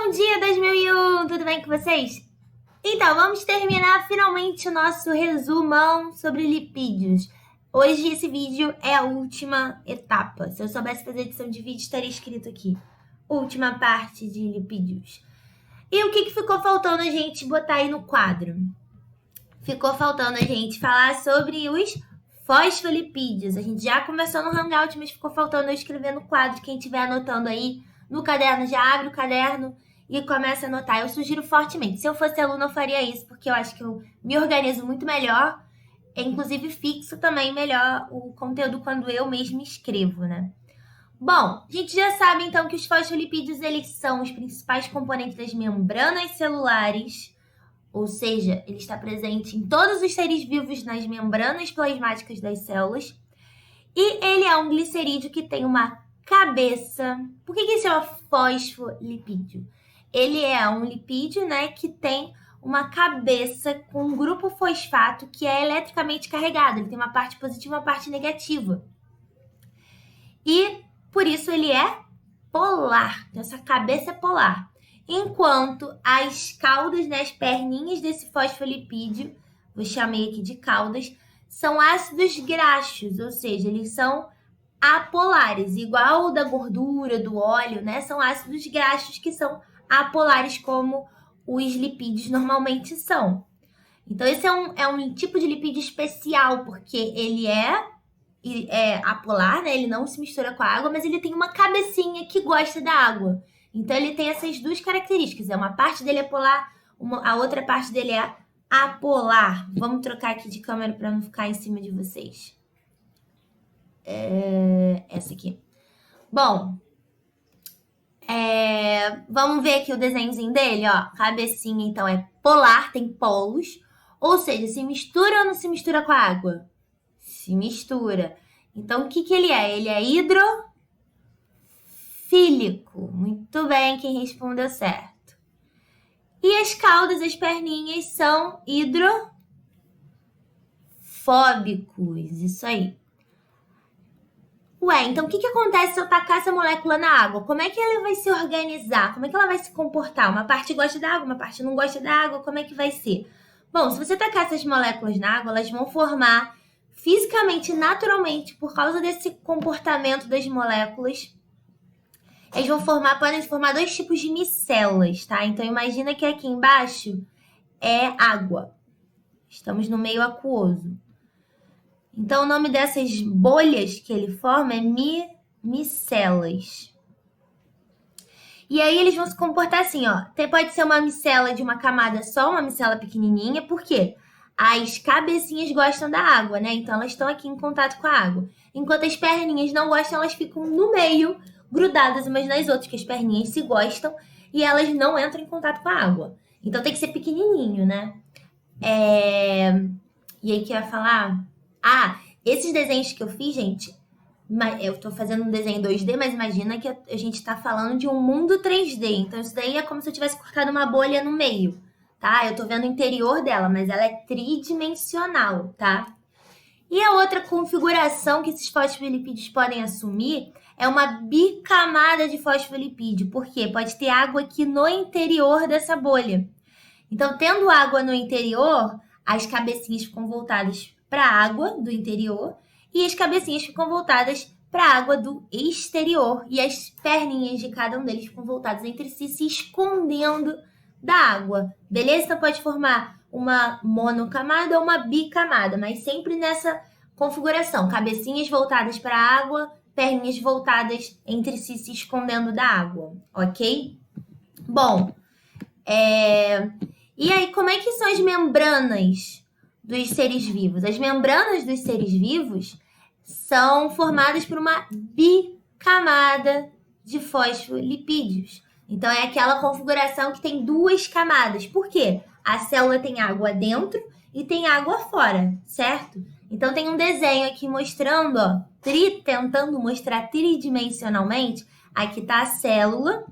Bom dia 2001, tudo bem com vocês? Então, vamos terminar finalmente o nosso resumão sobre lipídios. Hoje esse vídeo é a última etapa. Se eu soubesse fazer edição de vídeo, estaria escrito aqui. Última parte de lipídios. E o que ficou faltando a gente botar aí no quadro? Ficou faltando a gente falar sobre os fosfolipídios. A gente já conversou no Hangout, mas ficou faltando eu escrever no quadro. Quem estiver anotando aí no caderno, já abre o caderno e começa a anotar. Eu sugiro fortemente. Se eu fosse aluna, eu faria isso, porque eu acho que eu me organizo muito melhor. Inclusive, fixo também melhor o conteúdo quando eu mesma escrevo, né? Bom, a gente já sabe, então, que os fosfolipídios, eles são os principais componentes das membranas celulares, ou seja, ele está presente em todos os seres vivos nas membranas plasmáticas das células. E ele é um glicerídeo que tem uma cabeça. Por que ele chama fosfolipídio? Ele é um lipídio, né, que tem uma cabeça com um grupo fosfato que é eletricamente carregado. Ele tem uma parte positiva e uma parte negativa. E por isso ele é polar. Então, essa cabeça é polar. Enquanto as caudas, né, as perninhas desse fosfolipídio, eu chamei aqui de caudas, são ácidos graxos, ou seja, eles são apolares, igual o da gordura, do óleo, né? São ácidos graxos que são apolares, como os lipídios normalmente são. Então, esse é um tipo de lipídio especial, porque ele é apolar, né? Ele não se mistura com a água, mas ele tem uma cabecinha que gosta da água. Então, ele tem essas duas características. Uma parte dele é polar, a outra parte dele é apolar. Vamos trocar aqui de câmera para não ficar em cima de vocês. Essa aqui. Bom, vamos ver aqui o desenhozinho dele, ó. Cabecinha, então, é polar, tem polos. Ou seja, se mistura ou não se mistura com a água? Se mistura. Então, o que ele é? Ele é hidrofílico. Muito bem, quem respondeu certo. E as caudas, as perninhas, são hidrofóbicos. Isso aí. Ué, então o que acontece se eu tacar essa molécula na água? Como é que ela vai se organizar? Como é que ela vai se comportar? Uma parte gosta da água, uma parte não gosta da água. Como é que vai ser? Bom, se você tacar essas moléculas na água, elas vão formar fisicamente, naturalmente, por causa desse comportamento das moléculas, podem formar dois tipos de micelas, tá? Então, imagina que aqui embaixo é água. Estamos no meio aquoso. Então, o nome dessas bolhas que ele forma é micelas. E aí, eles vão se comportar assim, ó. Pode ser uma micela de uma camada só, uma micela pequenininha. Por quê? As cabecinhas gostam da água, né? Então, elas estão aqui em contato com a água. Enquanto as perninhas não gostam, elas ficam no meio, grudadas umas nas outras, que as perninhas se gostam e elas não entram em contato com a água. Então, tem que ser pequenininho, né? E aí, que eu ia falar... esses desenhos que eu fiz, gente, eu tô fazendo um desenho 2D, mas imagina que a gente tá falando de um mundo 3D. Então, isso daí é como se eu tivesse cortado uma bolha no meio, tá? Eu tô vendo o interior dela, mas ela é tridimensional, tá? E a outra configuração que esses fosfolipídios podem assumir é uma bicamada de fosfolipídio. Por quê? Pode ter água aqui no interior dessa bolha. Então, tendo água no interior, as cabecinhas ficam voltadas para a água do interior e as cabecinhas ficam voltadas para a água do exterior. E as perninhas de cada um deles ficam voltadas entre si, se escondendo da água. Beleza? Então, pode formar uma monocamada ou uma bicamada, mas sempre nessa configuração. Cabecinhas voltadas para a água, perninhas voltadas entre si, se escondendo da água. Ok? Bom, e aí, como é que são as membranas dos seres vivos? As membranas dos seres vivos são formadas por uma bicamada de fosfolipídios. Então, é aquela configuração que tem duas camadas. Por quê? A célula tem água dentro e tem água fora, certo? Então, tem um desenho aqui mostrando, ó, tentando mostrar tridimensionalmente. Aqui está a célula.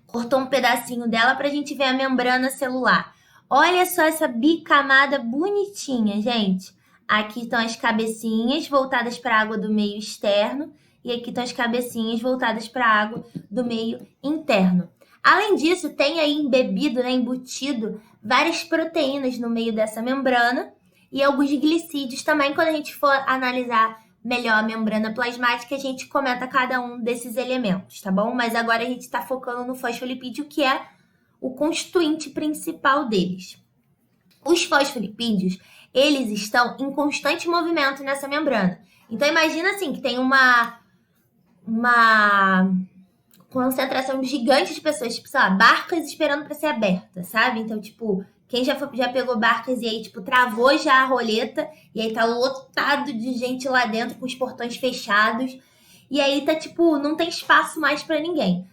Cortou um pedacinho dela para a gente ver a membrana celular. Olha só essa bicamada bonitinha, gente. Aqui estão as cabecinhas voltadas para a água do meio externo e aqui estão as cabecinhas voltadas para a água do meio interno. Além disso, tem aí embebido, né, embutido, várias proteínas no meio dessa membrana e alguns glicídios também. Quando a gente for analisar melhor a membrana plasmática, a gente comenta cada um desses elementos, tá bom? Mas agora a gente está focando no fosfolipídio, que é o constituinte principal deles. Os fosfolipídios, eles estão em constante movimento nessa membrana. Então, imagina assim, que tem uma concentração gigante de pessoas, tipo, sei lá, barcas esperando para ser aberta, sabe? Então, tipo, quem já pegou barcas e aí, tipo, travou já a roleta e aí tá lotado de gente lá dentro com os portões fechados e aí tá, tipo, não tem espaço mais para ninguém.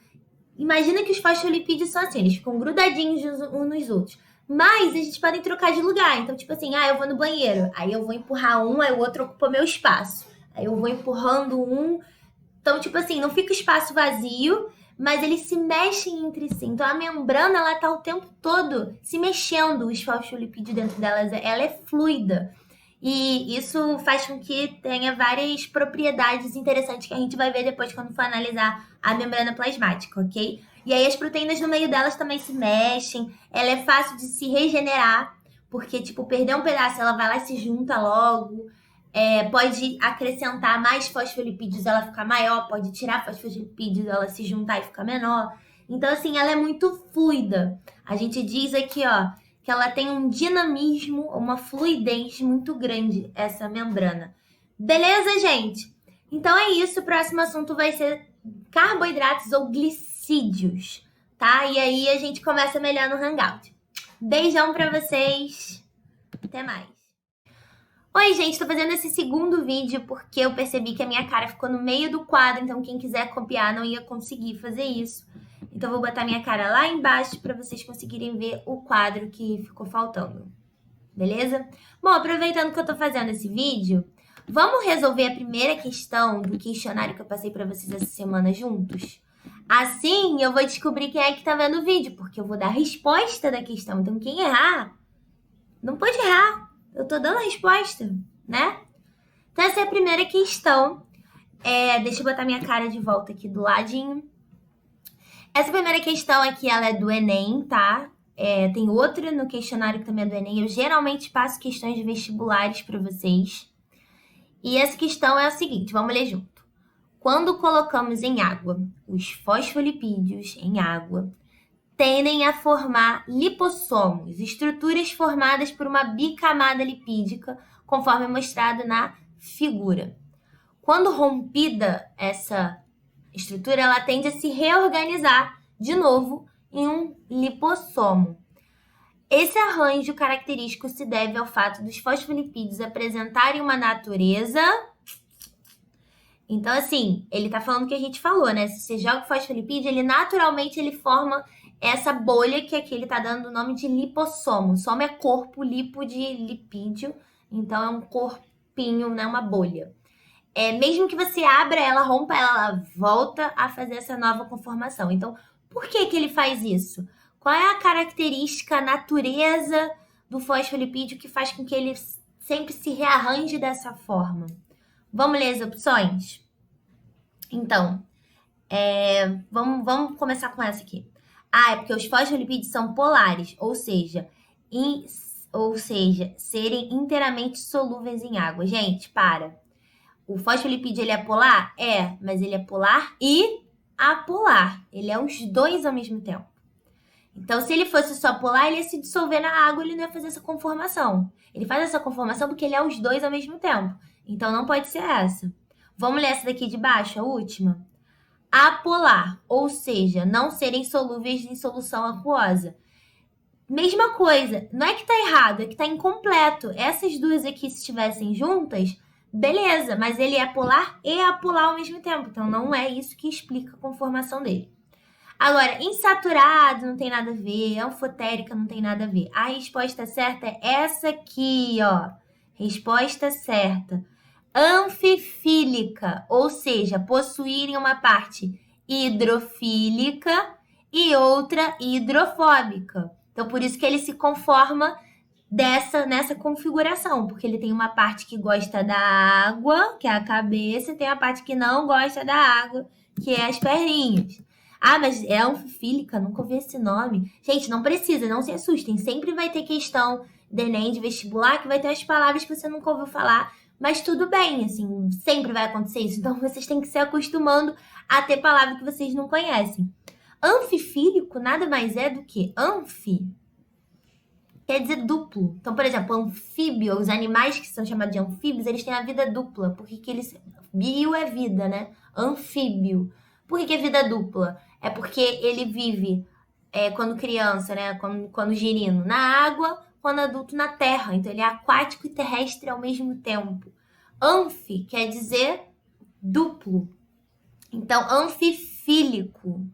Imagina que os fosfolipídios são assim, eles ficam grudadinhos uns nos outros. Mas a gente pode trocar de lugar. Então, tipo assim, eu vou no banheiro, aí eu vou empurrar um, aí o outro ocupa meu espaço. Aí eu vou empurrando um. Então, tipo assim, não fica espaço vazio, mas eles se mexem entre si. Então, a membrana, ela tá o tempo todo se mexendo, os fosfolipídios dentro delas. Ela é fluida. E isso faz com que tenha várias propriedades interessantes que a gente vai ver depois quando for analisar a membrana plasmática, ok? E aí as proteínas no meio delas também se mexem. Ela é fácil de se regenerar, porque, tipo, perder um pedaço, ela vai lá e se junta logo. Pode acrescentar mais fosfolipídios, ela ficar maior, pode tirar fosfolipídios, ela se juntar e ficar menor. Então, assim, ela é muito fluida. A gente diz aqui, ó, que ela tem um dinamismo, uma fluidez muito grande, essa membrana. Beleza, gente? Então é isso, o próximo assunto vai ser carboidratos ou glicídios, tá? E aí a gente começa melhor no Hangout. Beijão pra vocês, até mais. Oi, gente, tô fazendo esse segundo vídeo porque eu percebi que a minha cara ficou no meio do quadro, então quem quiser copiar não ia conseguir fazer isso. Então eu vou botar minha cara lá embaixo para vocês conseguirem ver o quadro que ficou faltando. Beleza? Bom, aproveitando que eu tô fazendo esse vídeo, vamos resolver a primeira questão do questionário que eu passei para vocês essa semana juntos? Assim, eu vou descobrir quem é que tá vendo o vídeo, porque eu vou dar a resposta da questão. Então, quem errar, não pode errar. Eu tô dando a resposta, né? Então, essa é a primeira questão. Deixa eu botar minha cara de volta aqui do ladinho. Essa primeira questão aqui, ela é do Enem, tá? Tem outra no questionário que também é do Enem. Eu geralmente passo questões de vestibulares para vocês. E essa questão é a seguinte, vamos ler junto. Quando colocamos em água os fosfolipídios em água, tendem a formar lipossomos, estruturas formadas por uma bicamada lipídica, conforme mostrado na figura. Quando rompida essa estrutura, ela tende a se reorganizar de novo em um lipossomo. Esse arranjo característico se deve ao fato dos fosfolipídios apresentarem uma natureza... Então, assim, ele tá falando o que a gente falou, né? Se você joga o fosfolipídio, ele naturalmente forma essa bolha que aqui ele tá dando o nome de lipossomo. Somo é corpo, lipo de lipídio, então é um corpinho, né? Uma bolha. Mesmo que você abra ela, rompa ela volta a fazer essa nova conformação. Então, por que ele faz isso? Qual é a característica, a natureza do fosfolipídio que faz com que ele sempre se rearranje dessa forma? Vamos ler as opções? Então, vamos começar com essa aqui. É porque os fosfolipídios são polares, ou seja, serem inteiramente solúveis em água. Gente, para. O fosfolipídio, ele é polar? Mas ele é polar e apolar. Ele é os dois ao mesmo tempo. Então, se ele fosse só polar, ele ia se dissolver na água, ele não ia fazer essa conformação. Ele faz essa conformação porque ele é os dois ao mesmo tempo. Então, não pode ser essa. Vamos ler essa daqui de baixo, a última. Apolar, ou seja, não serem solúveis em solução aquosa. Mesma coisa, não é que tá errado, é que tá incompleto. Essas duas aqui, se estivessem juntas, beleza, mas ele é polar e apolar ao mesmo tempo. Então, não é isso que explica a conformação dele. Agora, insaturado não tem nada a ver, anfotérica não tem nada a ver. A resposta certa é essa aqui, ó. Resposta certa. Anfifílica, ou seja, possuírem uma parte hidrofílica e outra hidrofóbica. Então, por isso que ele se conforma nessa configuração, porque ele tem uma parte que gosta da água, que é a cabeça, e tem a parte que não gosta da água, que é as perninhas. Ah, mas é anfifílica? Nunca ouvi esse nome. Gente, não precisa, não se assustem. Sempre vai ter questão de Enem, de vestibular, que vai ter as palavras que você nunca ouviu falar. Mas tudo bem, assim, sempre vai acontecer isso. Então vocês têm que se acostumando a ter palavra que vocês não conhecem. Anfifílico nada mais é do que anfi, quer dizer duplo. Então, por exemplo, anfíbio, os animais que são chamados de anfíbios, eles têm a vida dupla. Porque que eles. Bio é vida, né? Anfíbio. Por que é vida dupla? É porque ele vive quando criança, né? Quando girino, na água, quando adulto na terra. Então, ele é aquático e terrestre ao mesmo tempo. Anfi quer dizer duplo. Então, anfifílico.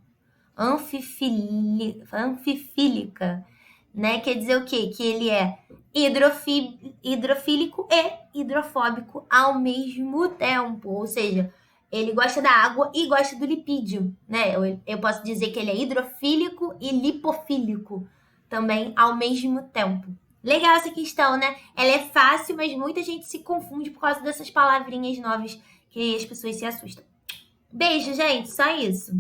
Anfifílica, né? Quer dizer o quê? Que ele é hidrofílico e hidrofóbico ao mesmo tempo. Ou seja, ele gosta da água e gosta do lipídio, né? Eu posso dizer que ele é hidrofílico e lipofílico também ao mesmo tempo. Legal essa questão, né? Ela é fácil, mas muita gente se confunde por causa dessas palavrinhas novas que as pessoas se assustam. Beijo, gente. Só isso.